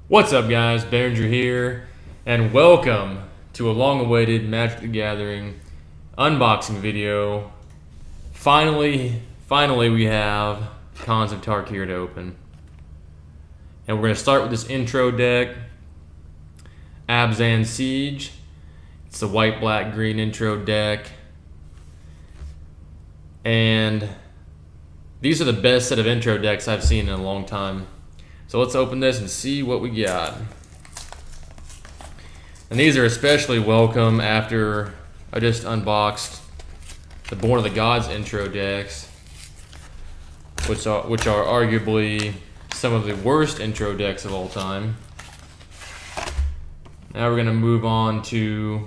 What's up, guys? Behringer here, and welcome to a long-awaited Magic the Gathering unboxing video. Finally, we have Cons of Tarkir to open. And we're going to start with this intro deck, Abzan Siege. It's the white, black, green intro deck. And these are the best set of intro decks I've seen in a long time. So let's open this and see what we got. And these are especially welcome after I just unboxed the Born of the Gods intro decks, which are arguably some of the worst intro decks of all time. Now we're going to move on to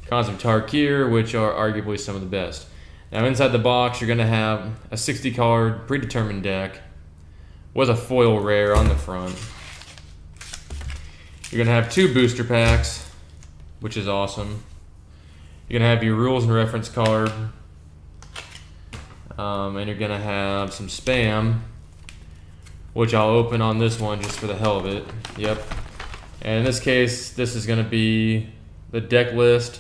Cons of Tarkir, which are arguably some of the best. Now inside the box, you're going to have a 60 card predetermined deck with a foil rare on the front. You're going to have 2 booster packs, which is awesome. You're going to have your rules and reference card. And you're going to have some spam, which I'll open on this one just for the hell of it. Yep. And in this case, this is going to be the deck list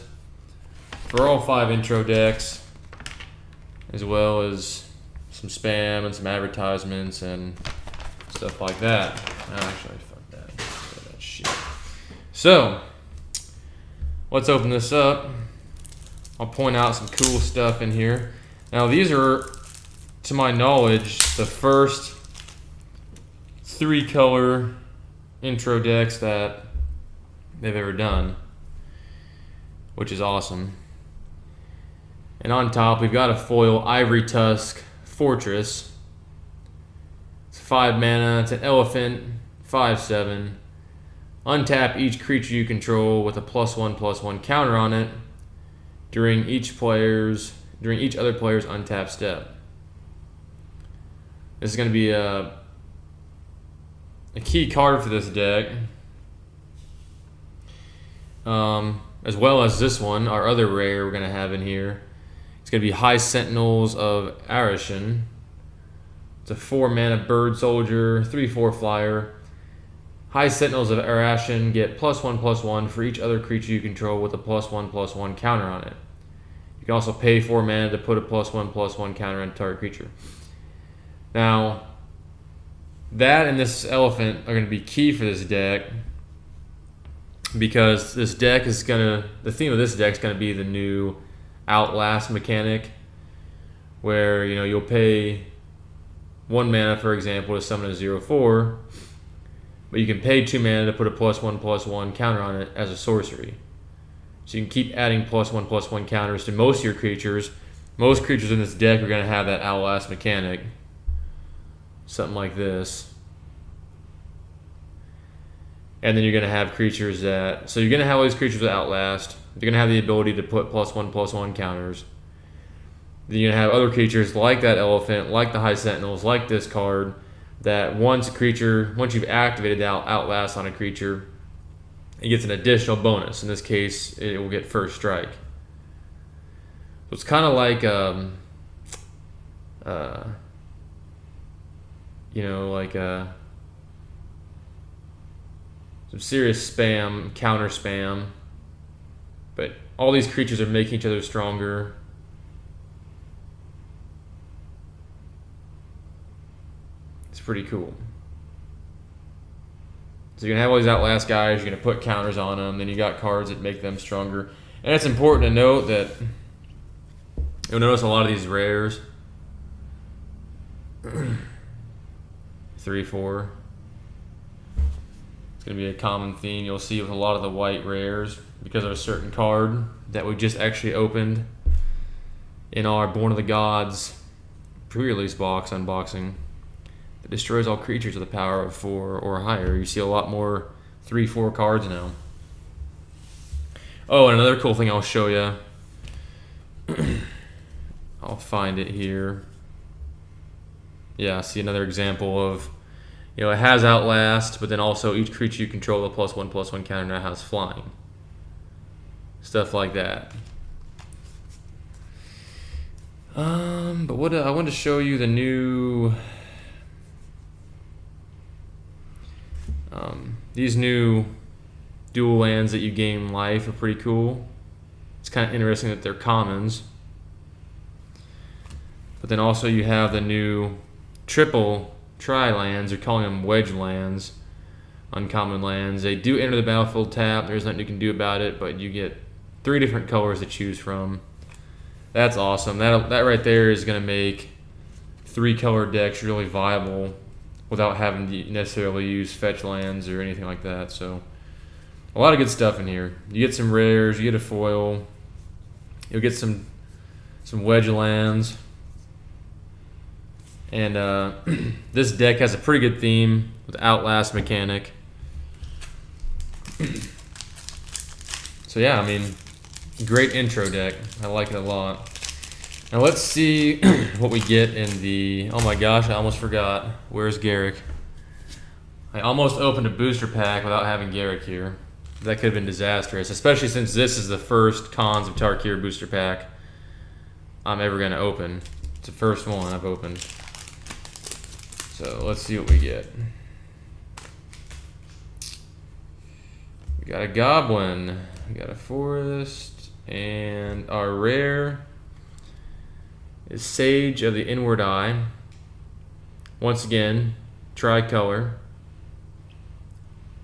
for all 5 intro decks, as well as some spam and some advertisements and stuff like that. Actually, fuck that. That shit. So, let's open this up. I'll point out some cool stuff in here. Now, these are, to my knowledge, the first 3-color intro decks that they've ever done, which is awesome. And on top, we've got a foil Ivory Tusk Fortress. It's 5 mana, it's an elephant, 5/7. Untap each creature you control with a +1/+1 counter on it during each other player's untap step. This is going to be a key card for this deck. As well as this one, our other rare we're going to have in here. It's going to be High Sentinels of Arishan. It's a 4-mana bird soldier, 3/4 flyer. High Sentinels of Arishan get +1/+1 for each other creature you control with a +1/+1 counter on it. You can also pay 4 mana to put a +1/+1 counter on a target creature. Now, that and this elephant are going to be key for this deck, because this deck is the theme of this deck is going to be the new Outlast mechanic, where you'll pay 1 mana, for example, to summon a 0/4, but you can pay 2 mana to put a +1/+1 counter on it as a sorcery. So you can keep adding +1/+1 counters to most of your creatures. Most creatures in this deck are going to have that Outlast mechanic. Something like this. And then you're going to have creatures that... So you're going to have all these creatures with Outlast. They're going to have the ability to put +1/+1 counters. Then you're going to have other creatures like that elephant, like the High Sentinels, like this card, that once you've activated the Outlast on a creature, it gets an additional bonus. In this case, it will get First Strike. So it's kind of like, some serious spam, counter spam. But all these creatures are making each other stronger. It's pretty cool. So you're going to have all these Outlast guys, you're going to put counters on them, then you got cards that make them stronger. And it's important to note that you'll notice a lot of these rares, 3/4. It's going to be a common theme you'll see with a lot of the white rares, because of a certain card that we just actually opened in our Born of the Gods pre-release box unboxing. That destroys all creatures with a power of 4 or higher. You see a lot more 3/4 cards now. Oh, and another cool thing I'll show you. I'll find it here. Yeah, see another example of, it has Outlast, but then also each creature you control with a +1/+1 counter now has flying. Stuff like that. But what I wanted to show you the new These new dual lands that you gain life are pretty cool. It's kind of interesting that they're commons. But then also you have the new triple tri-lands. They're calling them wedge lands, uncommon lands. They do enter the battlefield tap. There's nothing you can do about it, but you get 3 different colors to choose from. That's awesome. That right there is going to make 3-color decks really viable without having to necessarily use fetch lands or anything like that. So a lot of good stuff in here. You get some rares, you get a foil, you'll get some wedge lands. And this deck has a pretty good theme with Outlast mechanic. So yeah, I mean, great intro deck. I like it a lot. Now let's see what we get in the... Oh my gosh, I almost forgot. Where's Garrick? I almost opened a booster pack without having Garrick here. That could have been disastrous, especially since this is the first Cons of Tarkir booster pack I'm ever going to open. It's the first one I've opened. So let's see what we get. We got a Goblin, we got a Forest, and our rare is Sage of the Inward Eye. Once again, tricolor.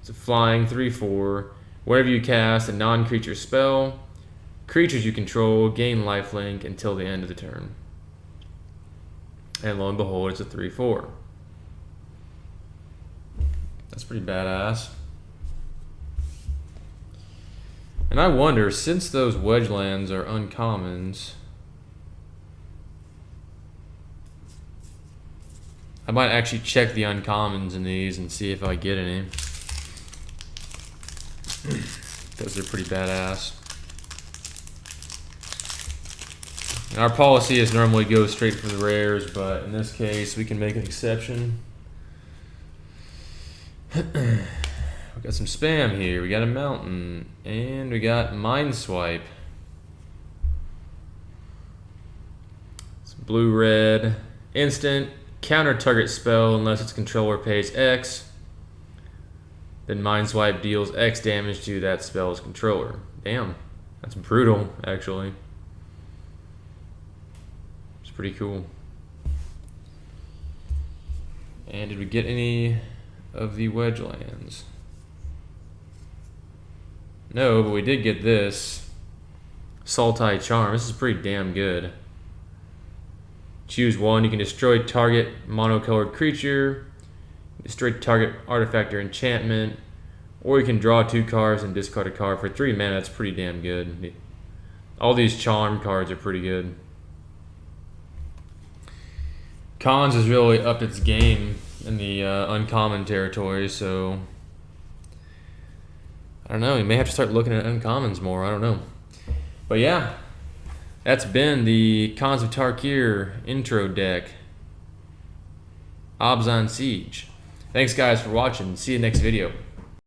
It's a flying 3/4. Whenever you cast a non-creature spell, creatures you control gain lifelink until the end of the turn. And lo and behold, it's a 3/4. That's pretty badass. And I wonder, since those wedge lands are uncommons, I might actually check the uncommons in these and see if I get any. Those are pretty badass. And our policy is normally go straight for the rares, but in this case we can make an exception. We got some spam here. We got a mountain, and we got Mind Swipe. It's blue-red instant. Counter target spell unless its controller pays X. Then Mind Swipe deals X damage to that spell's controller. Damn, that's brutal, actually. It's pretty cool. And did we get any of the wedge lands? No, but we did get this. Sultai Charm. This is pretty damn good. Choose one. You can destroy target monocolored creature, destroy target artifact or enchantment, or you can draw 2 cards and discard a card for 3 mana. That's pretty damn good. All these charm cards are pretty good. Cons has really upped its game in the uncommon territory, so I don't know. You may have to start looking at uncommons more. I don't know. But yeah, that's been the Cons of Tarkir intro deck, Abzan Siege. Thanks guys for watching. See you next video.